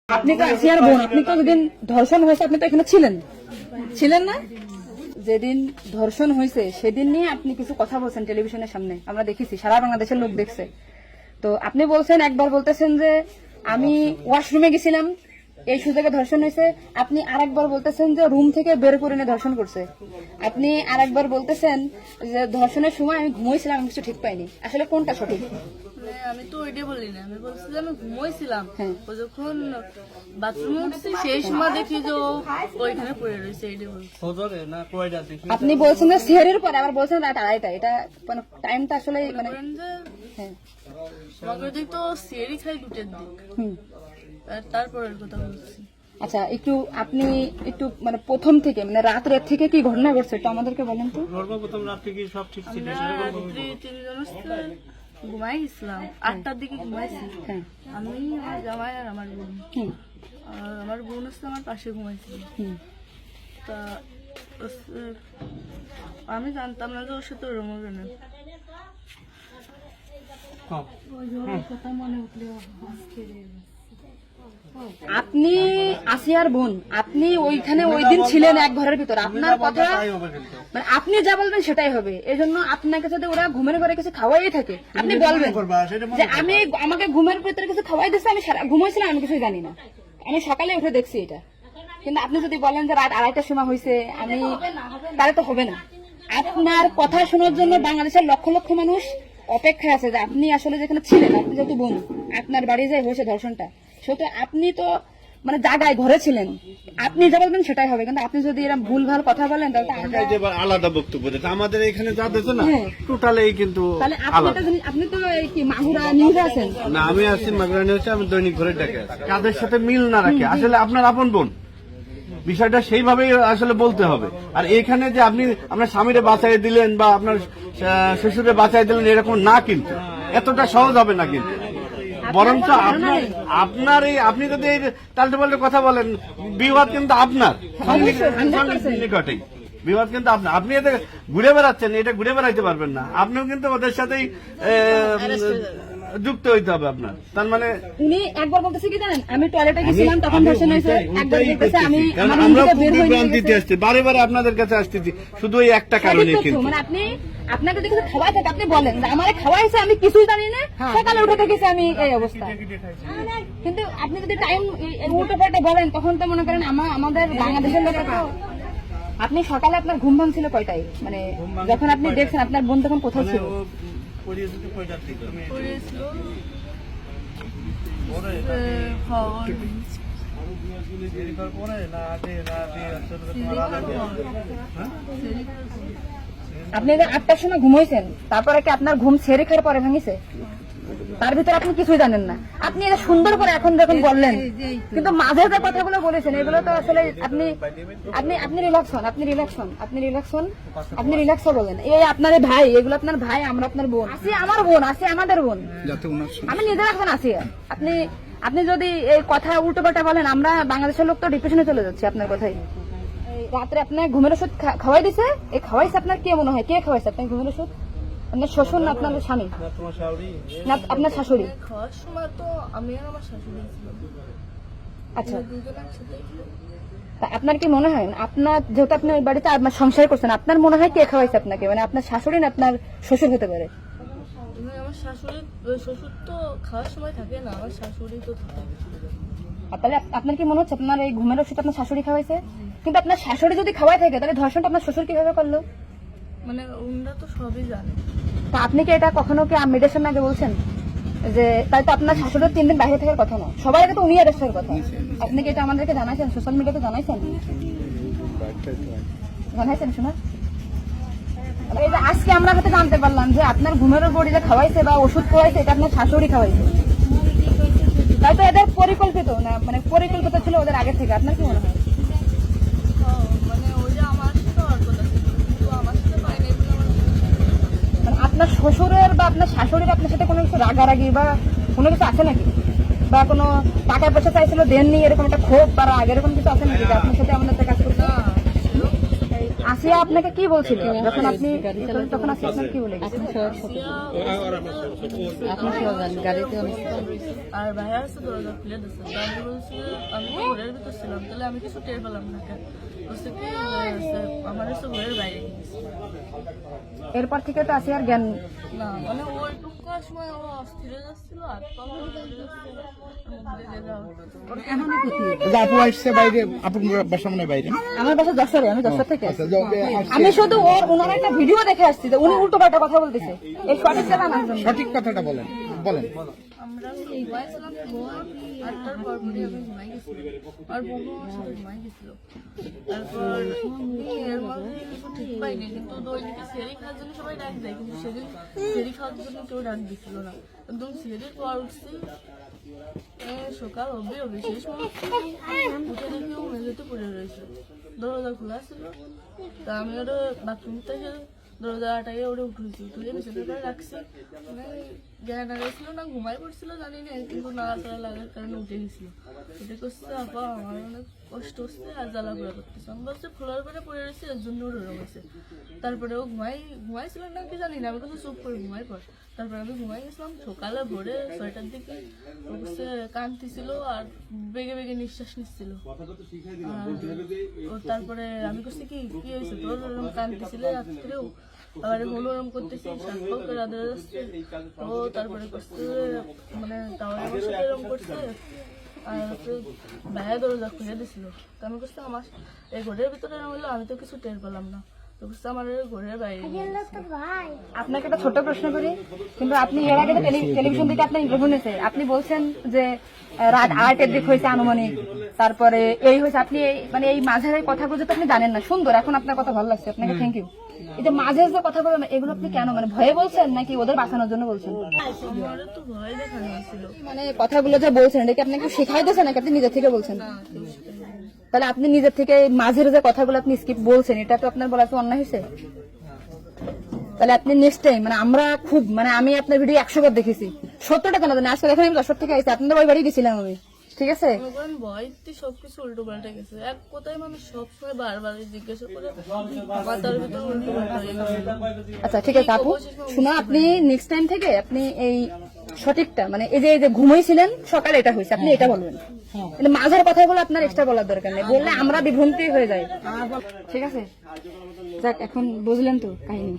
আপনি তো আসিয়ার বোন, আপনি তো যেদিন ধর্ষণ হয়েছে আপনি তো এখানে ছিলেন না? যেদিন ধর্ষণ হয়েছে সেদিন নিয়ে আপনি কিছু কথা বলছেন টেলিভিশনের সামনে, আমরা দেখেছি, সারা বাংলাদেশের লোক দেখছে। তো আপনি বলছেন, একবার বলতেছেন যে আমি ওয়াশরুমে গেছিলাম এই সুযোগে ধর্ষণ হয়েছে, আপনি আরেকবার বলতেছেন যে রুম থেকে বের করে নিয়ে ধর্ষণ করছে, আপনি আরেকবার বলতেছেন যে ধর্ষণের সময় আমি ঘুমোইছিলাম, আমি কিছু ঠিক পাইনি। আসলে কোনটা সঠিক? আমি তো ওইটাই বলি না, আমি বলছি যে আমি ঘুমোইছিলাম, হ্যাঁ। ও যখন বাথরুমে উঠছি সেই সময় দেখি যে ও ওইখানে পড়ে রয়েছে, এইটাই বলছি। আপনি বলছেন যে সেহরির পরে, আবার বলছেন রাত 2:30। এটা মানে টাইমটা আসলে মানে বলেন যে হ্যাঁ। আমাকে দিক তো সিয়ারি খাই 2টার দিক, আর তারপরের কথা বলছি। আচ্ছা, আপনি একটু মানে প্রথম থেকে মানে রাত থেকে কি ঘটনা ঘটছে একটু আমাদেরকে বলেন তো। সর্বপ্রথম রাত থেকে সব ঠিক ছিল। আমরা রাত্রি 3 জন ঘুমাই গেছিলাম, 8টার দিকে ঘুমাইছি। হ্যাঁ। আমি, আমার জামাই আর আমার বোন। আর আমার বোন হচ্ছে আমার পাশে ঘুমাইছিল। তা আমি জানতাম না যে ওর সাথে ওরম হবে না। আপনি আসিয়ার বোন, আপনি ওইখানে ওই দিন ছিলেন এক ঘরের ভিতর, আপনার কথা মানে আপনি যা বলবেন সেটাই হবে। এই জন্য আপনাকে যদি ওরা ঘুমের ঘরে কিছু খাওয়াই থাকে আপনি বলবেন যে আমাকে ঘুমের ভিতরে কিছু খাওয়াই দিচ্ছে, আমি ঘুমাইছিলাম, আমি কিছু জানি না, আমি সকালে উঠে দেখছি এটা। কিন্তু আপনি যদি বলেন যে রাত 2:30টার সময় হয়েছে, আমি তাহলে তো হবে না। আপনার কথা শোনার জন্য বাংলাদেশের লক্ষ লক্ষ মানুষ অপেক্ষায় আছে যে আপনি আসলে যেখানে ছিলেন, আপনি যেহেতু বোন, আপনার বাড়ি যে হয়েছে ধর্ষণটা, সেহেতু আপনি তো মানে জায়গায় ঘরে ছিলেন, আপনি যা বলবেন সেটাই হবে। কিন্তু আপনি যদি এরকম ভুলভাল কথা বলেন তাহলে তো আমরা আলাদা বক্তব্য দিতে আমাদের এখানে যা দিতে না টোটালি কিন্তু তাহলে আপনি তো এই কি মাগুরা নিউজে আছেন না। আমি আছি মাগরানি হচ্ছে, আমি দৈনিক ঘরে ডাকে আছি। কাদের সাথে মিল না রাখে আসলে আপনার আপন বোন, বিষয়টা সেইভাবেই আসলে বলতে হবে। আর এখানে যে আপনি আপনার স্বামীরে বাঁচাই দিলেন বা আপনার শ্বশুরে বাঁচাই দিলেন এরকম না, কিন্তু এতটা সহজ হবে না। কিন্তু বরঞ্চ আপনার এই আপনি যদি এই তালটে পাল্টে কথা বলেন, বিবাদ কিন্তু আপনার নিকটেই, বিবাদ কিন্তু আপনার। আপনি এতে ঘুরে বেড়াচ্ছেন, এটা ঘুরে বেড়াইতে পারবেন না। আপনিও কিন্তু ওদের সাথেই যুক্ত হইতে হবে আপনার। তার মানে উনি একবার বলতেছে কি জানেন, আমি টয়লেটে গেছিলাম তখন ধর্ষণ হয়েছে, একবার বলতেছে আমি আমার রুম আমরা থেকে বের হয়ে প্রান্তিতে আসছি, বারে বারে আপনাদের কাছে আসতেছি শুধু এই একটা কারণে। কিন্তু মানে আপনাকে যদি কিছু খাওয়াই থাকে আপনি বলেন যে আমারে খাওয়াইছে, আমি কিছুই জানি না, সকালে উঠে দেখেছি আমি এই অবস্থা। কিন্তু আপনি যদি টাইম উল্টো পাল্টে বলেন তখন তো মনে করেন আমাদের বাংলাদেশের লোক। আপনি সকালে আপনার ঘুম ভাঙছিল কয়টায়, মানে যখন আপনি দেখছেন আপনার বোন তখন কোথায় ছিল? আপনি 8টার সময় ঘুমাইছেন, তারপরে কি আপনার ঘুম ছেড়ে খাওয়ার পরে ভাঙিছে? তার ভিতরে আপনি কিছুই জানেন না। আপনি এটা সুন্দর করে এখন যখন বললেন, কিন্তু মাঝে যে কথাগুলো বলেছেন এগুলো তো আসলে আপনি রিল্যাক্স হন, আপনি রিল্যাক্স বলেন। এই আপনার ভাই, এগুলো আপনার ভাই, আমরা আপনার বোন, আসি আমার বোন, আসি আমাদের বোন, আমি নিজের এখন আসি। আপনি যদি এই কথা উল্টো পাল্টা বলেন, আমরা বাংলাদেশের লোক তো ডিপ্রেশনে চলে যাচ্ছে আপনার কথাই। রাত্রে আপনার ঘুমের ওষুধ খাওয়াই দিছে, এই খাওয়াইছে আপনার কে মনে হয়, কে খাওয়াইছে আপনার ঘুমের ওষুধ? আপনার শ্বশুর না আপনার স্বামী না আপনার শাশুড়ি? খাওয়ার সময় তো আমি আর আমার শাশুড়ি ছিলাম। আচ্ছা, দুজন একসাথে ছিলাম। তা আপনার কি মনে হয়, আপনার যেহেতু আপনি ওই বাড়িতে আপনার সংসার করছেন, আপনার মনে হয় কে খাওয়াইছে আপনাকে, মানে আপনার শাশুড়ি না আপনার শ্বশুর হতে পারে? আমার শাশুড়ি, শ্বশুর তো খাওয়ার সময় থাকে না, আমার শাশুড়ি তো থাকে। তাহলে আপনার কি মনে হচ্ছে আপনার এই ঘুমের ওষুধ আপনার শাশুড়ি খাওয়াইছে? কিন্তু আপনার শাশুড়ি যদি খাওয়াই থাকে তাহলে ধর্ষণটা আপনার শ্বশুর কিভাবে করলো? মানে ওনারা তো সবই জানে। তা আপনি কি এটা কখনো কি মেডিটেশন আগে বলছেন যে তাই তো আপনার শাশুড়ির 3 দিন বাইরে থাকার কথা না, সবাই আগে তো উনি অ্যারেস্ট হওয়ার কথা? আপনি কি এটা আমাদেরকে জানাইছেন, সোশ্যাল মিডিয়াতে জানাইছেন শোনা? এই যে আজকে আমরা হয়তো জানতে পারলাম যে আপনার ঘুমের বড়ি যে খাওয়াইছে বা ওষুধ খাওয়াইছে এটা আপনার শাশুড়ি খাওয়াইছে, তাই তো এদের পরিকল্পিত না, মানে পরিকল্পিত ছিল ওদের আগে থেকে। আপনার কি মনে হয়? মানে ওই যে আমার সাথে আর কথা ছিল, কিন্তু আমার সাথে পাইনি। মানে আপনার শ্বশুরের বা আপনার শাশুড়ির আপনার সাথে কোনো কিছু রাগারাগি বা কোনো কিছু আছে নাকি, বা কোনো টাকা পয়সা চাইছিল দেন নি, এরকম একটা ক্ষোভ বা রাগ এরকম কিছু আছে নাকি যে আপনার সাথে আমাদের কাজ করতে? আসিয়া আপনাকে কি বলছিল যখন আপনি তখন আসিয়া আপনার কি বলে গেছে? আর ভাইয়া আছে দরজা খুলে দিচ্ছে, আমি বলছি আমি তো ঘরের ভিতর ছিলাম, তাহলে আমি কিছু টের পেলাম না কেন? বলছে কি আমার হচ্ছে ঘরের বাইরে গেছে। এরপর থেকে তো আসিয়ার জ্ঞান না মানে ওইটুকু সময় ও অস্থির হয়ে যাচ্ছিল, আর তখন আপু আসছে বাইরে, আপুর বাসা মনে হয় বাইরে। আমার বাসা যশোরে, আমি যশোর থেকে আচ্ছা, আমি শুধু ওনার একটা ভিডিও দেখে আসছি যে উনি উল্টো পাল্টা কথা বলতেছে, এই সঠিক জানা না জন্য। সঠিক কথাটা বলেন বলেন। আমরা ঘুমাইছিলাম, আটটার পর পরই আমি ঘুমাই গেছিলাম, আর বন্ধু আমার সাথে ঘুমাই গেছিল। তারপর এর মধ্যে কিছু ঠিক পাইনি, কিন্তু দৈনিকে সেরি খাওয়ার জন্য সবাই ডাক দেয়, কিন্তু সেদিন সেরি খাওয়ার জন্য কেউ ডাক দিছিল না। একদম সেরির পর উঠছি, সকাল অব্দি শেষ উঠে দেখি ও মেঝেতে পড়ে রয়েছে, দরজা খোলা ছিল। তা আমি ওটা বাথরুম থেকে দরজা আটাকে ওটা উঠেছি, উঠে বিছানা করে রাখছি। মানে জ্ঞান হারাইছিল না ঘুমাই পড়ছিল জানি না, কিন্তু নাড়াচাড়া লাগার কারণে উঠে গেছিল। উঠে করছে আপা আমার অনেক কষ্ট হচ্ছে আর জ্বালা ঘোরা করতেছে। আমি বলছি ফ্লোর করে পড়ে রয়েছে, এর জন্য ওর হয়েছে। তারপরে ও ঘুমাইছিল না কি জানি না, আমি কাছে চুপ করে ঘুমাই পড়। তারপরে আমি ঘুমাই গেছিলাম, সকালে ভোরে 6টার দিকে ও হচ্ছে কাঁদতেছিল আর বেগে বেগে নিঃশ্বাস নিচ্ছিল। ও তারপরে আমি করছি কি কি হয়েছে তোর, ওরকম কাঁদতেছিল রাত্রেও, আবার ওরম করতেছি, সাতটাও করে রাধা যাচ্ছে। ও তারপরে করছে মানে তাওয়ার আমার সাথে এরকম করছে, আর হচ্ছে ভাইয়া দরজা খুলে দিছিল। তো আমি করছি আমার এই ঘরের ভিতরে হলো, আমি তো কিছু টের পেলাম না, তো করছে আমার ঘরের বাইরে নিয়ে গেছে। আপনাকে একটা ছোট প্রশ্ন করি, কিন্তু আপনি এর আগে টেলিভিশন থেকে আপনার ইন্টারভিউ নিয়েছে, আপনি বলছেন যে রাত 8-এর দিক হয়েছে আনুমানিক, তারপরে এই হয়েছে, আপনি মানে এই মাঝের এই কথাগুলো তো আপনি জানেন না। সুন্দর, এখন আপনার কথা ভালো লাগছে, আপনাকে থ্যাংক ইউ। এই যে মাঝের যে কথা বলেন এগুলো আপনি কেন, মানে ভয়ে বলছেন নাকি ওদের বাঁচানোর জন্য বলছেন? আমার তো ভয় দেখানো হয়েছিল মানে কথাগুলো যে বলছেন এটা কি আপনি একটু শেখাই দিয়েছেন নাকি আপনি নিজের থেকে বলছেন? না, কেউ শিখায়নি। তাহলে আপনি নিজের থেকে মাঝের যে কথাগুলো আপনি স্কিপ বলছেন, এটা তো আপনার বলা তো অন্যায় হয়েছে। তাহলে আপনি নেক্সট টাইম, মানে আমরা খুব মানে আমি আপনার ভিডিও 100 বার দেখেছি, 70টা কেন জানি, আজকে দেখেন আমি 10 থেকে আইছি, আপনাদের ওই বাড়ি গেছিলাম আমি, ঠিক আছে? ভয়তে সবকিছু উল্টো পাল্টে গেছে। এক কথায় মানুষ সবসময় বারবার জিজ্ঞাসা করে মাথার ভিতরে উল্টো পাল্টা হয়ে গেছে। আচ্ছা ঠিক আছে আপু, শোনা, আপনি নেক্সট টাইম থেকে আপনি এই সঠিকটা মানে এই যে ঘুমাইছিলেন সকালে এটা হয়েছে, আপনি এটা বলবেন। কিন্তু মাঝের কথাগুলো আপনার এক্সট্রা বলার দরকার নেই, বললে আমরা বিভ্রান্তি হয়ে যাই, ঠিক আছে? যাক, এখন বুঝলেন তো কাহিনী।